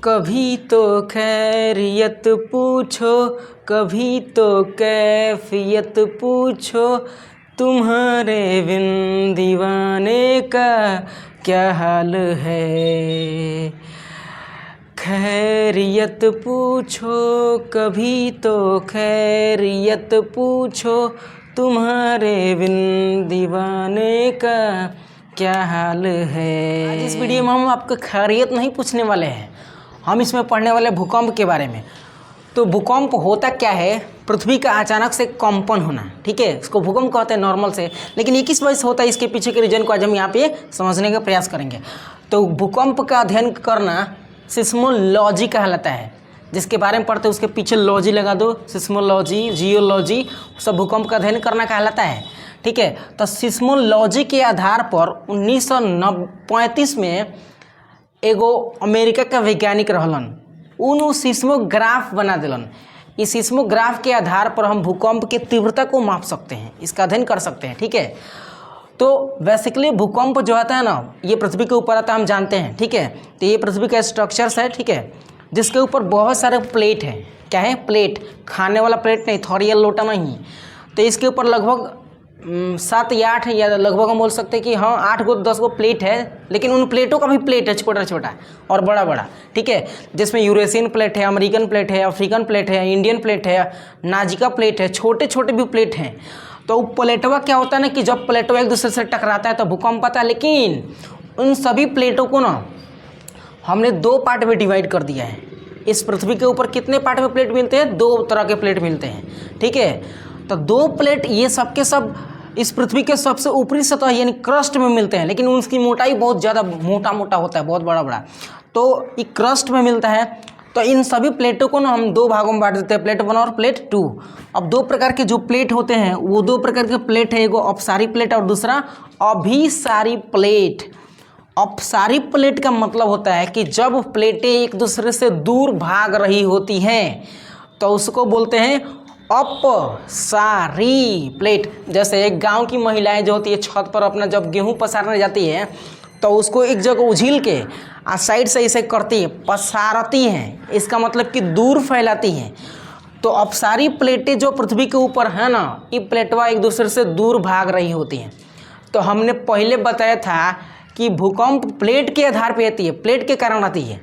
कभी तो खैरियत पूछो, कभी तो कैफियत पूछो, तुम्हारे बिन दीवाने का क्या हाल है। खैरियत पूछो, कभी तो खैरियत पूछो, तुम्हारे बिन दीवाने का क्या हाल है। आज इस वीडियो में हम आपको खैरियत नहीं पूछने वाले हैं, हम इसमें पढ़ने वाले भूकंप के बारे में। तो भूकंप होता क्या है? पृथ्वी का अचानक से कंपन होना, ठीक है, इसको भूकंप कहते हैं नॉर्मल से। लेकिन ये किस वजह से होता है, इसके पीछे के रीजन को आज हम यहाँ पे समझने का प्रयास करेंगे। तो भूकंप का अध्ययन करना सिस्मोलॉजी कहलाता है। जिसके बारे में पढ़ते हैं उसके पीछे लॉजी लगा दो, सिस्मोलॉजी, जियोलॉजी, सब भूकंप का अध्ययन करना कहलाता है, ठीक है। तो सिस्मोलॉजी के आधार पर 1935 में एगो अमेरिका का वैज्ञानिक रहलन, उन सिस्मोग्राफ बना दिलन। इस सिस्मोग्राफ के आधार पर हम भूकंप की तीव्रता को माप सकते हैं, इसका अध्ययन कर सकते हैं, ठीक है। तो बेसिकली भूकंप जो आता है ना, ये पृथ्वी के ऊपर आता है, हम जानते हैं, ठीक है। तो ये पृथ्वी का स्ट्रक्चर्स है, ठीक है, जिसके ऊपर बहुत सारे प्लेट हैं। क्या है? प्लेट, खाने वाला प्लेट नहीं, थोरिया लोटा नहीं। तो इसके ऊपर लगभग 7 या 8 या लगभग हम बोल सकते हैं कि हाँ 8 गो 10 गो प्लेट है। लेकिन उन प्लेटों का भी प्लेट है, छोटा छोटा और बड़ा बड़ा, ठीक है। जिसमें यूरेशियन प्लेट है, अमेरिकन प्लेट है, अफ्रीकन प्लेट है, इंडियन प्लेट है, नाजिका प्लेट है, छोटे छोटे भी प्लेट हैं। तो प्लेटवा क्या होता है ना कि जब प्लेटवा एक दूसरे से टकराता है तो भूकंप आता है। लेकिन उन सभी प्लेटों को ना हमने 2 पार्ट में डिवाइड कर दिया है। इस पृथ्वी के ऊपर कितने पार्ट में प्लेट मिलते हैं? 2 तरह के प्लेट मिलते हैं, ठीक है। तो 2 प्लेट ये सब के सब इस पृथ्वी के सबसे ऊपरी सतह यानी क्रस्ट में मिलते हैं। लेकिन उसकी मोटाई बहुत ज़्यादा मोटा मोटा होता है, बहुत बड़ा बड़ा। तो ये क्रस्ट में मिलता है। तो इन सभी प्लेटों को ना हम 2 भागों में बांट देते हैं, प्लेट 1 और प्लेट 2। अब 2 प्रकार के जो प्लेट होते हैं वो 2 प्रकार के प्लेट है, एगो अपसारी प्लेट और दूसरा अभिसारी प्लेट। अपसारी प्लेट का मतलब होता है कि जब प्लेटें एक दूसरे से दूर भाग रही होती हैं तो उसको बोलते हैं अपसारी प्लेट। जैसे एक गांव की महिलाएं जो होती है छत पर अपना जब गेहूं पसारने जाती है तो उसको एक जगह उझिल के साइड से इसे करती है, पसारती हैं, इसका मतलब कि दूर फैलाती हैं। तो अपसारी प्लेटें जो पृथ्वी के ऊपर है ना, ये प्लेटवा एक दूसरे से दूर भाग रही होती हैं। तो हमने पहले बताया था कि भूकंप प्लेट के आधार पर आती है, प्लेट के कारण आती है।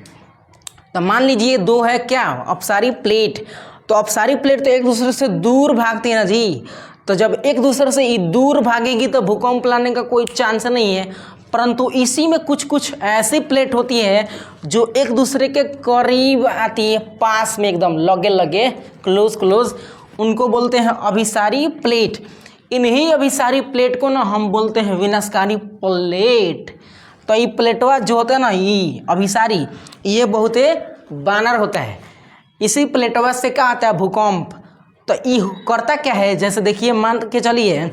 तो मान लीजिए 2 है क्या, अपसारी प्लेट। तो अपसारी प्लेट तो एक दूसरे से दूर भागती है ना जी। तो जब एक दूसरे से दूर भागेगी तो भूकंप लाने का कोई चांस नहीं है। परंतु इसी में कुछ कुछ ऐसी प्लेट होती है जो एक दूसरे के करीब आती है, पास में एकदम लगे लगे, क्लोज क्लोज, उनको बोलते हैं अभिसारी प्लेट। इन्हीं अभिसारी प्लेट को ना हम बोलते हैं विनाशकारी प्लेट। तो ये प्लेटवा जो होता है ना, ये अभिसारी, ये बहुत बानर होता है। इसी प्लेटवा से क्या आता है? भूकंप। तो ये करता क्या है? जैसे देखिए, मान के चलिए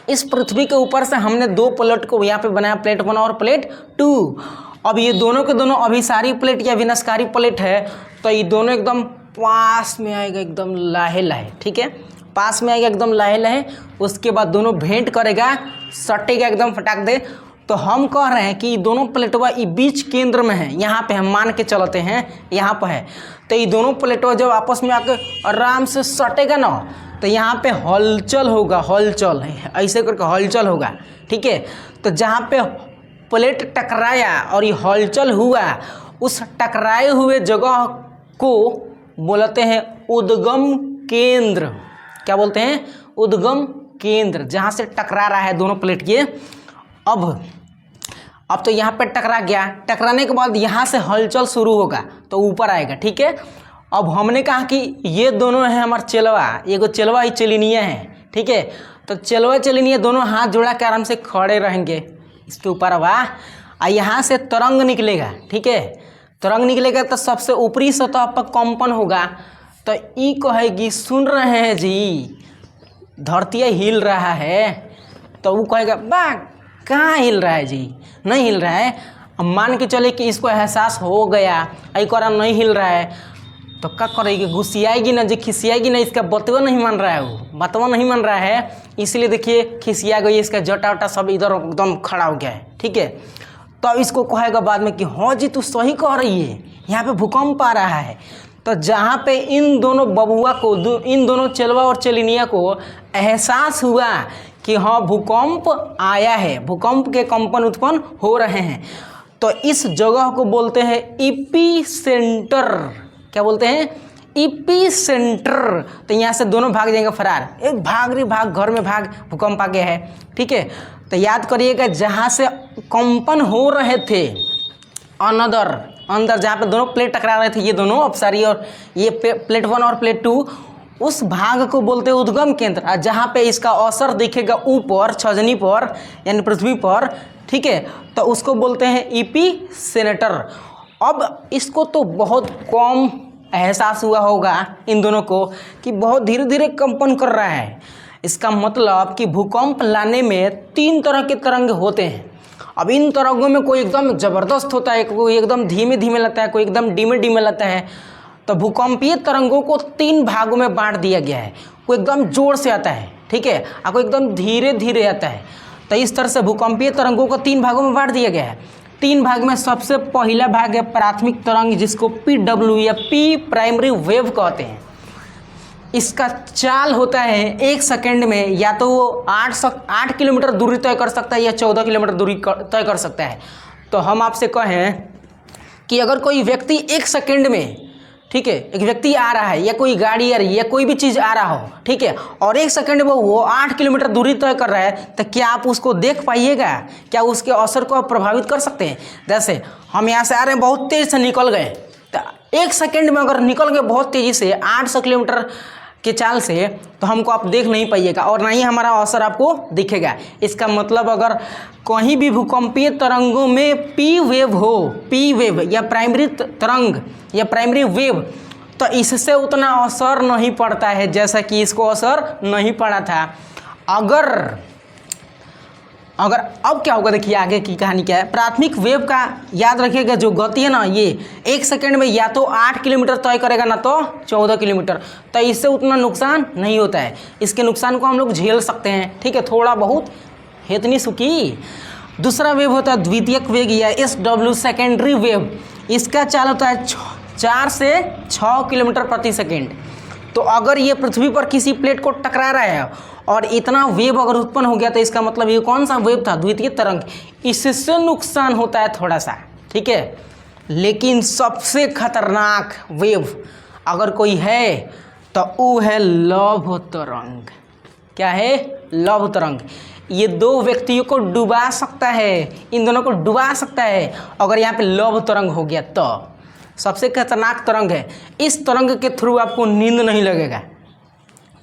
इस पृथ्वी के ऊपर से हमने 2 प्लेट को यहाँ पे बनाया, प्लेट 1 और प्लेट 2। अब ये दोनों के दोनों अभिसारी प्लेट या विनाशकारी प्लेट है। तो ये दोनों एकदम पास में आएगा, एकदम लाहे लाहे, ठीक है, पास में आएगा एकदम लाहे लाहे। उसके बाद दोनों भेंट करेगा, सटेगा एकदम फटाक दे। तो हम कह रहे हैं कि दोनों प्लेटवा ये बीच केंद्र में है, यहाँ पे हम मान के चलते हैं यहाँ पर है। तो ये दोनों प्लेटवा जब आपस में आकर आराम से सटेगा ना, तो यहाँ पे हलचल होगा, हलचल ऐसे करके हलचल होगा, ठीक है। तो जहाँ पे प्लेट टकराया और ये हलचल हुआ, उस टकराए हुए जगह को बोलते हैं उद्गम केंद्र। क्या बोलते हैं? उद्गम केंद्र, जहाँ से टकरा रहा है दोनों प्लेट के। अब तो यहाँ पे टकरा गया, टकराने के बाद यहाँ से हलचल शुरू होगा तो ऊपर आएगा, ठीक है। अब हमने कहा कि ये दोनों हैं हमारे चेलवा, एगो चेलवा ही चेलिनिया है, ठीक है। तो चेलवा चेलिनिया दोनों हाथ जोड़ा के आराम से खड़े रहेंगे इसके ऊपर। वाह, यहाँ से तरंग निकलेगा, ठीक है। तरंग निकलेगा तो सबसे ऊपरी सतह पर कंपन होगा। तो ई कहेगी सुन रहे हैं जी, धरती हिल रहा है। तो वो कहेगा बा कहाँ हिल रहा है जी, नहीं हिल रहा है। अब मान के चले कि इसको एहसास हो गया, आई करा नहीं हिल रहा है, तो क्या करेगी? गुस्सियाएगी ना जी, खिसियाएगी ना, इसका बतवा नहीं मान रहा है, वो बतवा नहीं मान रहा है, इसलिए देखिए खिसिया गई, इसका जटा वटा सब इधर एकदम खड़ा हो गया है, ठीक है। तो अब इसको कहेगा बाद में कि हाँ जी तू सही कह रही है, यहाँ पे भूकंप आ रहा है। तो जहाँ पे इन दोनों बबुआ को, इन दोनों चेलवा और चेलिनिया को एहसास हुआ कि हाँ भूकंप आया है, भूकंप के कंपन उत्पन्न हो रहे हैं, तो इस जगह को बोलते हैं इपी सेंटर। क्या बोलते हैं? EP centre. तो यहाँ से दोनों भाग जाएंगे फरार, एक भाग रे भाग, घर में भाग, भूकंप आ गया है। ठीक है, तो याद करिएगा जहाँ से कंपन हो रहे थे अंदर जहाँ पे दोनों प्लेट टकरा रहे थे, ये दोनों अपसारी और ये प्लेट 1 और प्लेट 2, उस भाग को बोलते हैं उद्गम केंद्र। और जहाँ पे इसका असर दिखेगा ऊपर छजनी पर यानी पृथ्वी पर, ठीक है, तो उसको बोलते हैं इपी सेंटर। अब इसको तो बहुत कम एहसास हुआ होगा इन दोनों को कि बहुत धीरे धीरे कंपन कर रहा है। इसका मतलब कि भूकंप लाने में 3 तरह के तरंग होते हैं। अब इन तरंगों में कोई एकदम ज़बरदस्त होता है, कोई एकदम धीमे धीमे लगता है, कोई एकदम धीमे धीमे लगता है। तो भूकंपीय तरंगों को 3 भागों में बांट दिया गया है। कोई एकदम जोर से आता है, ठीक है, और कोई एकदम धीरे धीरे आता है। तो इस तरह से भूकंपीय तरंगों को 3 भागों में बांट दिया गया है। 3 भाग में सबसे पहला भाग है प्राथमिक तरंग, जिसको PW या पी प्राइमरी वेव कहते हैं। इसका चाल होता है 1 सेकंड में, या तो वो 8 किलोमीटर दूरी तय कर सकता है या 14 किलोमीटर दूरी तय कर सकता है। तो हम आपसे कहें कि अगर कोई व्यक्ति 1 सेकंड में, ठीक है, एक व्यक्ति आ रहा है या कोई गाड़ी आ रही है या कोई भी चीज़ आ रहा हो, ठीक है, और 1 सेकंड में वो 8 किलोमीटर दूरी तय कर रहा है, तो क्या आप उसको देख पाइएगा? क्या उसके असर को आप प्रभावित कर सकते हैं? जैसे हम यहाँ से आ रहे हैं, बहुत तेज़ से निकल गए, तो 1 सेकंड में अगर निकल गए बहुत तेज़ी से 800 किलोमीटर के चाल से, तो हमको आप देख नहीं पाइएगा और ना ही हमारा असर आपको दिखेगा। इसका मतलब अगर कहीं भी भूकंपीय तरंगों में पी वेव हो, पी वेव या प्राइमरी तरंग या प्राइमरी वेव, तो इससे उतना असर नहीं पड़ता है जैसा कि इसको असर नहीं पड़ा था। अगर अब क्या होगा, देखिए आगे की कहानी क्या है। प्राथमिक वेव का याद रखिएगा, जो गति है ना, ये 1 सेकंड में या तो 8 किलोमीटर तय करेगा ना तो 14 किलोमीटर, तो इससे उतना नुकसान नहीं होता है। इसके नुकसान को हम लोग झेल सकते हैं, ठीक है, थोड़ा बहुत हेतनी सुखी। दूसरा वेव होता है द्वितीयक वेग या SW सेकेंडरी वेव। इसका चाल होता है 4 से 6 किलोमीटर प्रति सेकेंड। तो अगर ये पृथ्वी पर किसी प्लेट को टकरा रहा है और इतना वेव अगर उत्पन्न हो गया, तो इसका मतलब ये कौन सा वेव था? द्वितीय तरंग। इससे नुकसान होता है थोड़ा सा, ठीक है, लेकिन सबसे खतरनाक वेव अगर कोई है तो वो है लौह तरंग। क्या है? लौह तरंग। ये 2 व्यक्तियों को डुबा सकता है, इन दोनों को डुबा सकता है अगर यहाँ पे लौह तरंग हो गया तो। सबसे खतरनाक तरंग है। इस तरंग के थ्रू आपको नींद नहीं लगेगा,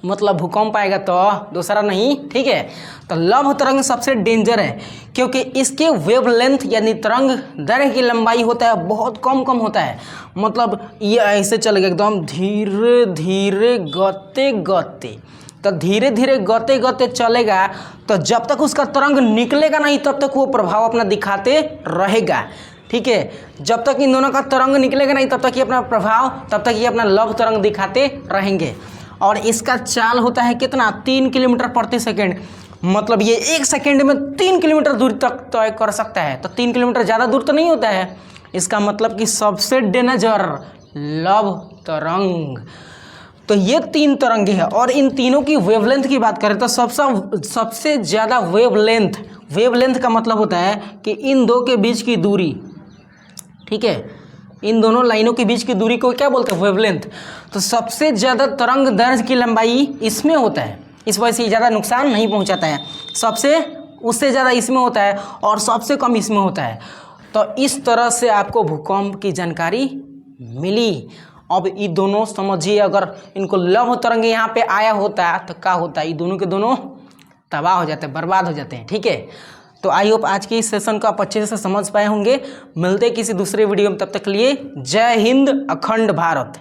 मतलब भूकंप आएगा तो, दूसरा नहीं, ठीक है। तो लौह तरंग सबसे डेंजर है क्योंकि इसके वेवलेंथ यानी तरंग दैर्घ्य की लंबाई होता है बहुत कम होता है। मतलब ये ऐसे चलेगा एकदम धीरे धीरे गते गते, तो धीरे धीरे गते गते चलेगा, तो जब तक उसका तरंग निकलेगा नहीं तब तक वो प्रभाव अपना दिखाते रहेगा, ठीक है। जब तक इन दोनों का तरंग निकलेगा नहीं तब तक ये अपना प्रभाव, तब तक ये अपना लौह तरंग दिखाते रहेंगे। और इसका चाल होता है कितना? 3 किलोमीटर प्रति सेकेंड। मतलब ये 1 सेकेंड में 3 किलोमीटर दूर तक तय कर सकता है। तो 3 किलोमीटर ज़्यादा दूर तो नहीं होता है। इसका मतलब कि सबसे डेंजर लौह तरंग। तो ये 3 तरंगे हैं और इन तीनों की वेवलेंथ की बात करें तो सबसे ज़्यादा वेवलेंथ का मतलब होता है कि इन 2 के बीच की दूरी, ठीक है, इन दोनों लाइनों के बीच की दूरी को क्या बोलते हैं? वेवलेंथ। तो सबसे ज़्यादा तरंग दैर्घ्य की लंबाई इसमें होता है, इस वजह से ज़्यादा नुकसान नहीं पहुंचाता है। उससे ज़्यादा इसमें होता है और सबसे कम इसमें होता है। तो इस तरह से आपको भूकंप की जानकारी मिली। अब ये दोनों समझिए, अगर इनको लौह तरंग यहाँ पे आया होता तो क्या होता? ये दोनों के दोनों तबाह हो जाते हैं, बर्बाद हो जाते हैं, ठीक है। तो आई होप आज के इस सेशन को आप अच्छे से समझ पाए होंगे। मिलते किसी दूसरे वीडियो में, तब तक के लिए जय हिंद, अखंड भारत।